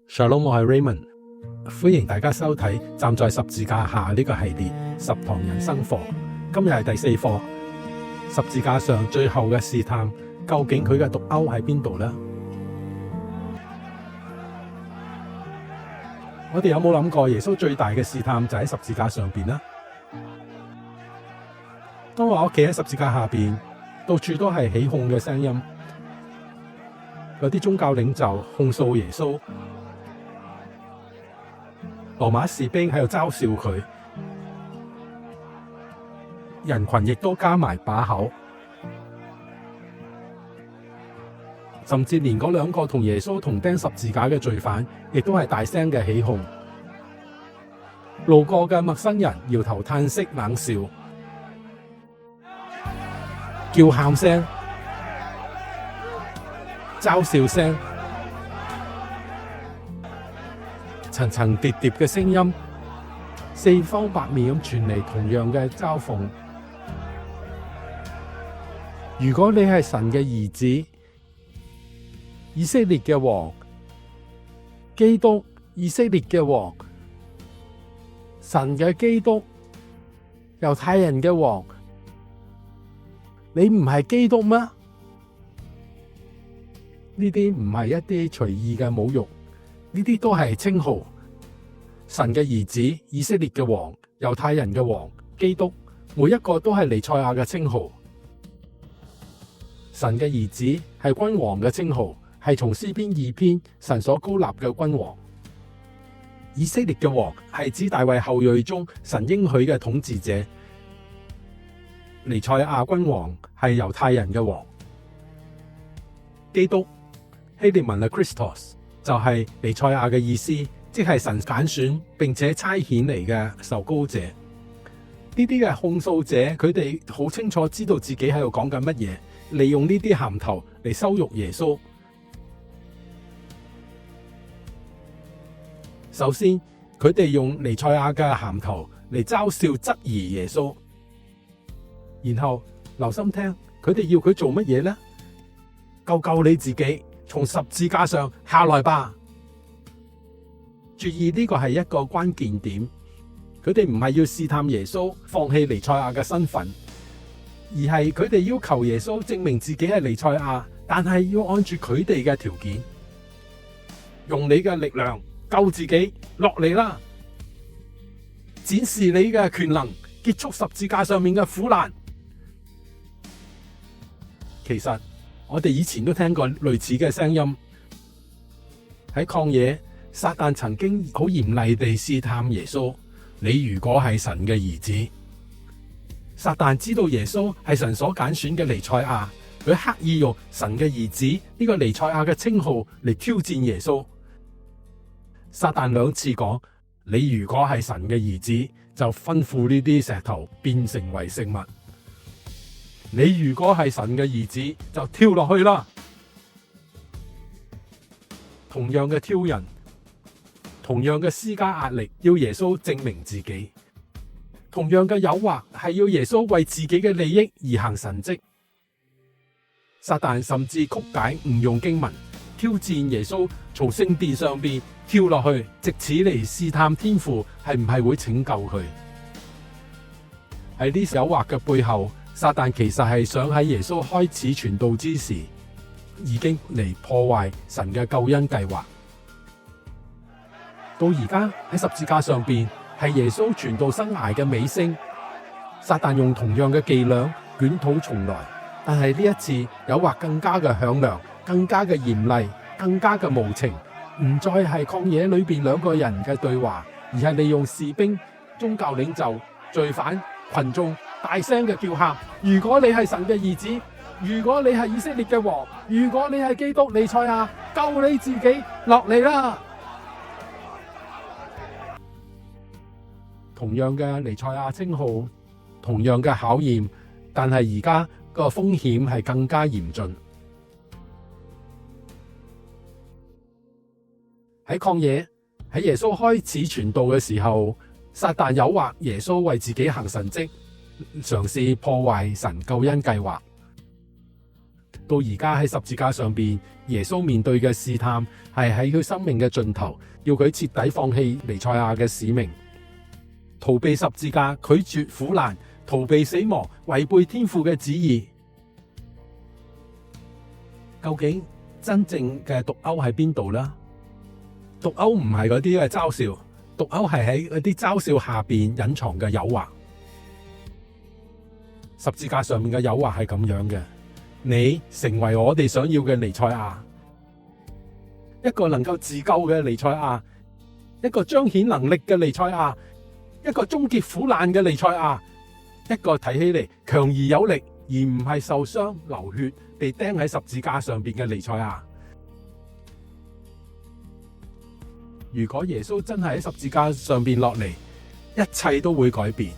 Shalom， 我係 Raymond， 歡迎大家收睇站在十字架下呢個系列十堂人生課。今日係第4課，十字架上最後嘅試探，究竟佢嘅毒鈎喺邊度呢？我哋有冇諗過耶穌最大嘅試探就喺十字架上邊呢？當我企喺十字架下邊，到處都係起哄嘅聲音，有啲宗教領袖控訴耶穌，羅馬士兵喺度嘲笑佢，人群亦都加埋把口，甚至連嗰2個同耶穌同釘十字架嘅罪犯，亦都係大聲嘅起哄。路過嘅陌生人搖頭嘆息冷笑，叫喊聲、嘲笑聲、層層疊疊嘅聲音，四方八面咁傳嚟同樣嘅嘲諷。如果你係神嘅兒子，以色列嘅王，基督，以色列嘅王，神嘅基督，猶太人嘅王，你唔係基督咩？呢啲唔係一啲隨意嘅侮辱，呢啲都係稱號。神嘅兒子，以色列嘅王，猶太人嘅王，基督，每一個都係彌賽亞嘅稱號。神嘅兒子係君王嘅稱號，係從詩篇2篇神所高立嘅君王。以色列嘅王係指大衛後裔中神應許嘅統治者。彌賽亞君王係猶太人嘅王。基督，希臘文嘅 Christos 就係彌賽亞嘅意思，即係神揀選並且差遣嚟嘅受膏者。呢啲嘅控訴者，佢哋好清楚知道自己喺度講緊乜嘢，利用呢啲銜頭嚟羞辱耶穌。首先，佢哋用彌賽亞嘅銜頭嚟嘲笑質疑耶穌，然後留心聽，佢哋要佢做乜嘢呢？救救你自己，從十字架上下來吧！注意，呢個係一個關鍵點，佢哋唔係要試探耶穌放棄彌賽亞嘅身份，而係佢哋要求耶穌證明自己係彌賽亞，但係要按住佢哋嘅條件，用你嘅力量救自己，落嚟啦！展示你嘅權能，結束十字架上面嘅苦難。其實我哋以前都聽過類似嘅聲音。喺曠野，撒旦曾經好嚴厲地試探耶穌，你如果係神嘅兒子。撒旦知道耶穌係神所揀選嘅彌賽亞，佢刻意用神嘅兒子呢個彌賽亞嘅稱號嚟挑戰耶穌。撒旦2次講，你如果係神嘅兒子，就吩咐呢啲石頭變成為食物。你如果係神嘅兒子，就跳落去啦。同樣嘅挑釁，同樣嘅施加壓力，要耶穌證明自己。同樣嘅誘惑，係要耶穌為自己嘅利益而行神蹟。撒旦甚至曲解誤用經文，挑戰耶穌從聖殿上邊跳落去，藉此嚟試探天父係唔係會拯救佢。喺呢誘惑嘅背後，撒旦其實係想喺耶穌開始傳道之時，已經嚟破壞神嘅救恩計劃。到而家喺十字架上邊，係耶穌傳道生涯嘅尾聲。撒旦用同樣嘅伎倆捲土重來，但係呢一次誘惑更加嘅響亮，更加嘅嚴厲，更加嘅無情。唔再係曠野裏邊2個人嘅對話，而係利用士兵、宗教領袖、罪犯、群眾大聲嘅叫喊：如果你係神嘅兒子，如果你係以色列嘅王，如果你係基督彌賽亞，救你自己，落嚟啦！同樣嘅彌賽亞稱號，同樣嘅考驗，但係而家個風險係更加嚴峻。喺曠野，喺耶穌開始傳道嘅時候，撒旦誘惑耶穌為自己行神蹟，嘗試破壞神救恩計劃。到而家喺十字架上邊，耶穌面對嘅試探係喺佢生命嘅盡頭，要佢徹底放棄彌賽亞嘅使命，逃避十字架，拒絕苦難，逃避死亡，違背天父嘅旨意。究竟真正嘅毒鈎喺邊度呢？毒鈎唔係嗰啲嘅嘲笑，毒鈎係喺嗰啲嘲笑下邊隱藏嘅誘惑。十字架上面嘅誘惑係咁樣嘅：你成為我哋想要嘅彌賽亞，一個能夠自救嘅彌賽亞，一個彰顯能力嘅彌賽亞，一個終結苦難嘅彌賽亞，一個睇起嚟強而有力，而唔係受傷流血被釘喺十字架上邊嘅彌賽亞。如果耶穌真係喺十字架上邊落嚟，一切都會改變。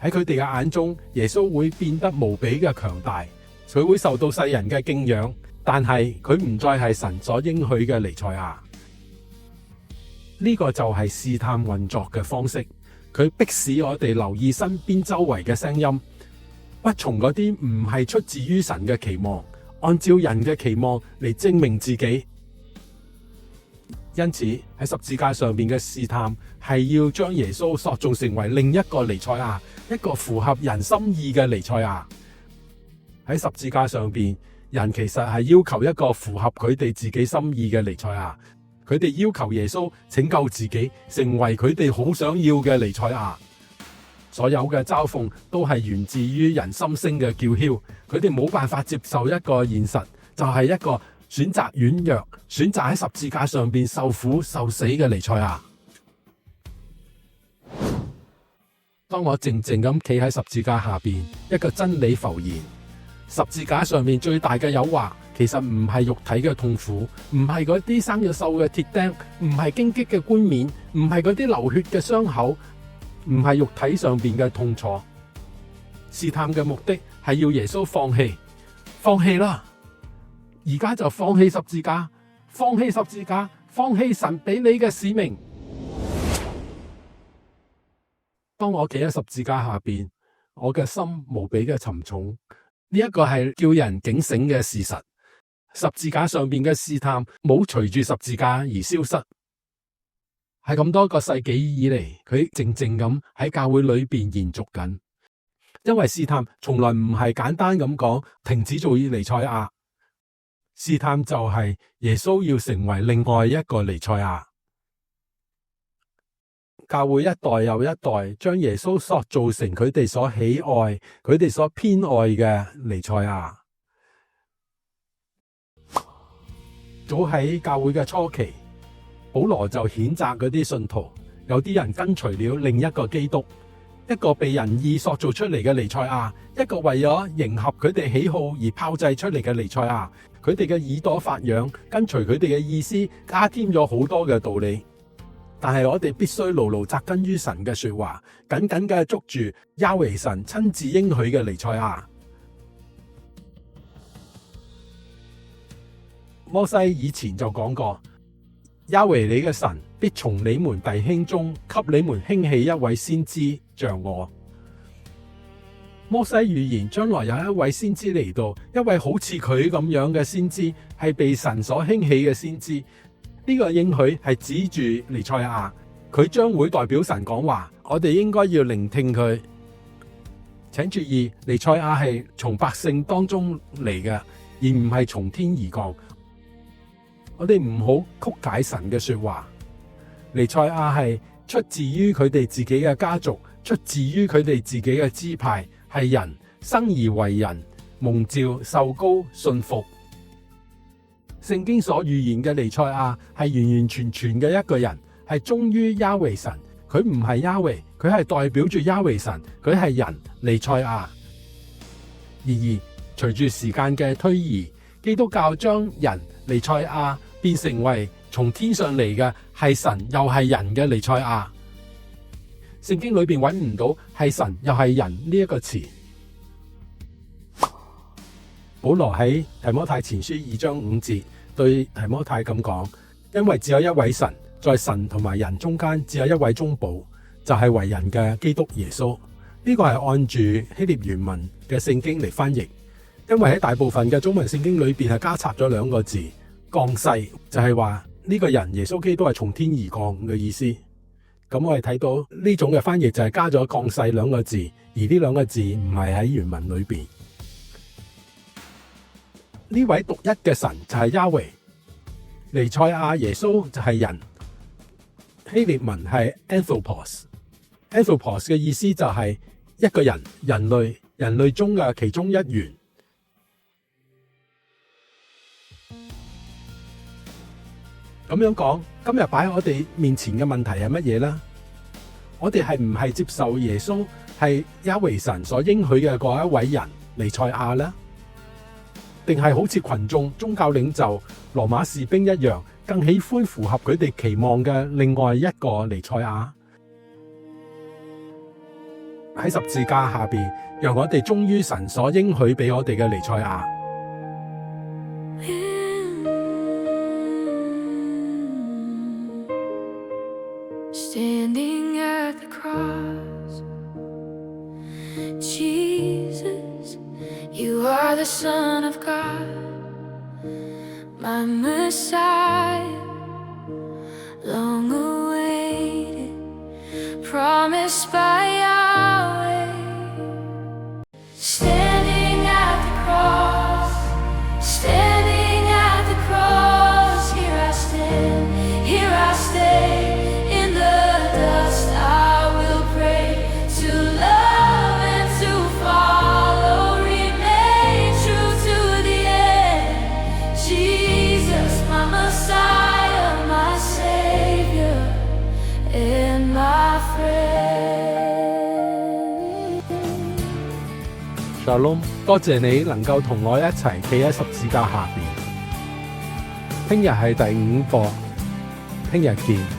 喺佢哋嘅眼中，耶穌會變得無比嘅強大，佢會受到世人嘅敬仰，但係佢唔再係神所應許嘅彌賽亞。呢個就係試探運作嘅方式，佢迫使我哋留意身邊周圍嘅聲音，不從嗰啲唔係出自於神嘅期望，按照人嘅期望嚟證明自己。因此喺十字架上邊嘅試探係要將耶穌塑造成為另一個彌賽亞，一個符合人心意嘅彌賽亞。喺十字架上邊，人其實係要求一個符合佢哋自己心意嘅彌賽亞，佢哋要求耶穌拯救自己，成為佢哋好想要嘅彌賽亞。所有嘅嘲諷都係源自於人心聲嘅叫囂，佢哋冇辦法接受一個現實，就係一個選擇軟弱、選擇喺十字架上邊受苦受死嘅彌賽亞。當我靜靜咁企喺十字架下邊，一個真理浮現。十字架上面最大嘅誘惑，其實唔係肉體嘅痛苦，唔係嗰啲生咗鏽嘅鐵釘，唔係荊棘嘅冠冕，唔係嗰啲流血嘅傷口，唔係肉體上邊嘅痛楚。試探嘅目的係要耶穌放棄啦！而家就放棄十字架，放棄十字架，放棄神俾你嘅使命。當我企喺十字架下邊，我嘅心無比嘅沉重。呢一個係叫人警醒嘅事實。十字架上邊嘅試探冇隨住十字架而消失，係咁多個世紀以嚟，佢靜靜咁喺教會裏邊延續緊。因為試探從來唔係簡單咁講停止做彌賽亞。試探就係耶穌要成為另外一個彌賽亞。教會一代又一代將耶穌塑造成佢哋所喜愛、佢哋所偏愛嘅彌賽亞。早喺教會嘅初期，保羅就譴責嗰啲信徒，有啲人跟隨了另一個基督，一個被人意塑造出嚟嘅彌賽亞，一個為咗迎合佢哋喜好而炮製出嚟嘅彌賽亞。佢哋嘅耳朵發癢，跟隨佢哋嘅意思，加添咗好多嘅道理。但係我哋必須牢牢扎根於神嘅說話，緊緊嘅捉住亞維神親自應許嘅彌賽亞。摩西以前就講過，亞維你嘅神必從你們弟兄中給你們興起一位先知像我。摩西預言將來有一位先知嚟到，一位好似佢咁樣嘅先知，係被神所興起嘅先知。呢個應許係指住彌賽亞，佢將會代表神講話，我哋應該要聆聽佢。請注意，彌賽亞係從百姓當中嚟嘅，而唔係從天而降。我哋唔好曲解神嘅說話。彌賽亞係出自於佢哋自己嘅家族，出自於佢哋自己嘅支派，係人生而為人，蒙召受膏信服。聖經所預言嘅彌賽亞係完完全全嘅一個人，係忠於亞維神。佢唔係亞維，佢係代表住亞維神，佢係人彌賽亞。然而隨住時間嘅推移，基督教將人彌賽亞變成為從天上嚟嘅係神又係人嘅彌賽亞。聖經裏邊揾唔到係神又係人呢一個詞。保羅喺提摩太前書2章5節對提摩太咁講，因為只有一位神，在神同埋人中間只有一位中保，就係為人嘅基督耶穌。呢個係按住希臘原文嘅聖經嚟翻譯。因為喺大部分嘅中文聖經裏邊係加插咗兩個字降世，就係話呢個人耶穌基督係從天而降嘅意思。咁我哋睇到呢種嘅翻譯就係加咗降世兩個字，而呢兩個字唔係喺原文裏邊。呢位獨一嘅神就係Yahweh，彌賽亞耶穌就係人，希臘文係 Anthropos 嘅意思就係一個人，人類中嘅其中一員。咁樣講，今日擺喺我哋面前嘅問題係乜嘢呢？我哋係唔係接受耶穌係Yahweh神所應許嘅嗰一位人彌賽亞呢？定係好似群眾、宗教領袖、羅馬士兵一樣，更喜歡符合佢哋期望嘅另外一個彌賽亞？喺十字架下邊，讓我哋忠於神所應許俾我哋嘅彌賽亞。Standing at the cross, Jesus, you are the Son of God, my Messiah, long awaited, promised by Yahweh. Standing at the cross, standing at the cross, here I stand, here I stay. Shalom， 多謝你能夠同我一齊企喺十字架下邊。聽日係第5課，聽日見。